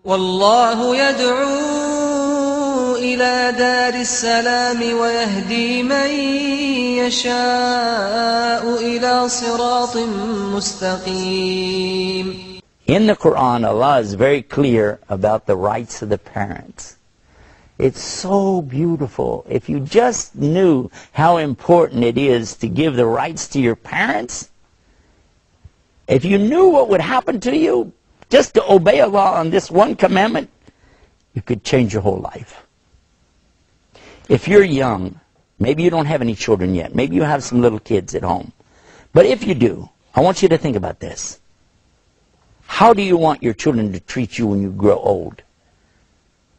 والله يدعو إلى دار السلام ويهدي من يشاء إلى صراط مستقيم. In the Quran, Allah is very clear about the rights of the parents. It's so beautiful. If you just knew how important it is to give the rights to your parents, if you knew what would happen to you just to obey Allah on this one commandment, you could change your whole life. If you're young, maybe you don't have any children yet, maybe you have some little kids at home, but if you do, I want you to think about this. How do you want your children to treat you when you grow old?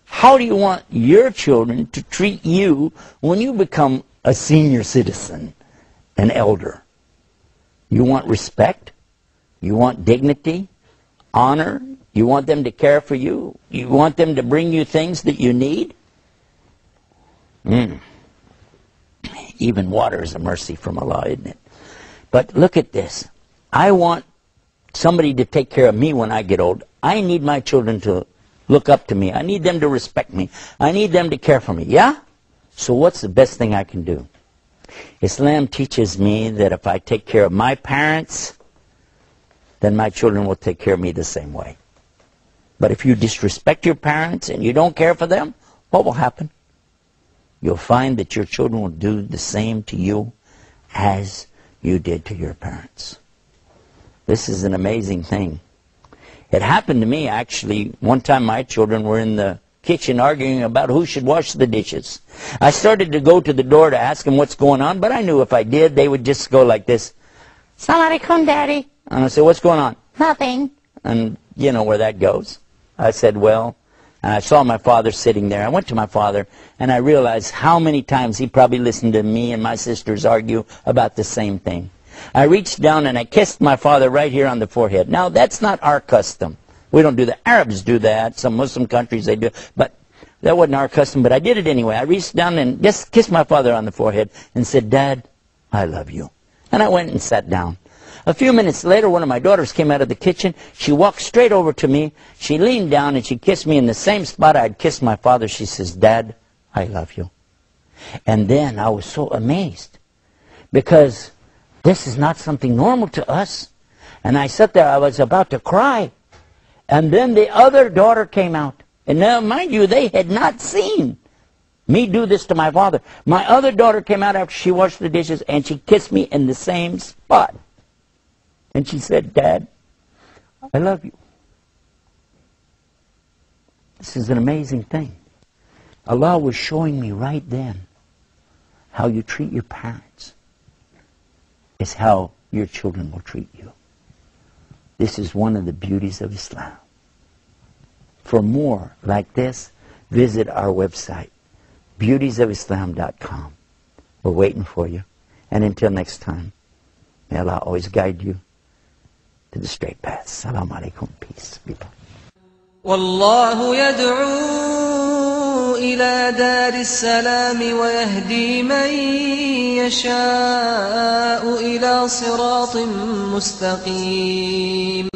How do you want your children to treat you when you become a senior citizen, an elder? You want respect? You want dignity? Honor? You want them to care for you? You want them to bring you things that you need? Even water is a mercy from Allah, isn't it? But look at this. I want somebody to take care of me when I get old. I need my children to look up to me. I need them to respect me. I need them to care for me. Yeah? So what's the best thing I can do? Islam teaches me that if I take care of my parents, then my children will take care of me the same way. But if you disrespect your parents and you don't care for them, what will happen? You'll find that your children will do the same to you as you did to your parents. This is an amazing thing. It happened to me, actually. One time my children were in the kitchen arguing about who should wash the dishes. I started to go to the door to ask them what's going on, but I knew if I did, they would just go like this. Assalamu alaikum, Daddy. And I said, what's going on? Nothing. And you know where that goes. I said, well, and I saw my father sitting there. I went to my father, and I realized how many times he probably listened to me and my sisters argue about the same thing. I reached down and I kissed my father right here on the forehead. Now, that's not our custom. We don't do that. Arabs do that. Some Muslim countries, they do. But that wasn't our custom, but I did it anyway. I reached down and just kissed my father on the forehead and said, Dad, I love you. And I went and sat down. A few minutes later, one of my daughters came out of the kitchen. She walked straight over to me. She leaned down and she kissed me in the same spot I had kissed my father. She says, Dad, I love you. And then I was so amazed because this is not something normal to us. And I sat there, I was about to cry. And then the other daughter came out. And now, mind you, they had not seen me do this to my father. My other daughter came out after she washed the dishes and she kissed me in the same spot. And she said, Dad, I love you. This is an amazing thing. Allah was showing me right then how you treat your parents is how your children will treat you. This is one of the beauties of Islam. For more like this, visit our website, beautiesofislam.com. We're waiting for you. And until next time, may Allah always guide you to the straight path. Assalamu alaikum. Peace. People. والله يدعو إلى دار السلام ويهدي من يشاء إلى صراط مستقيم.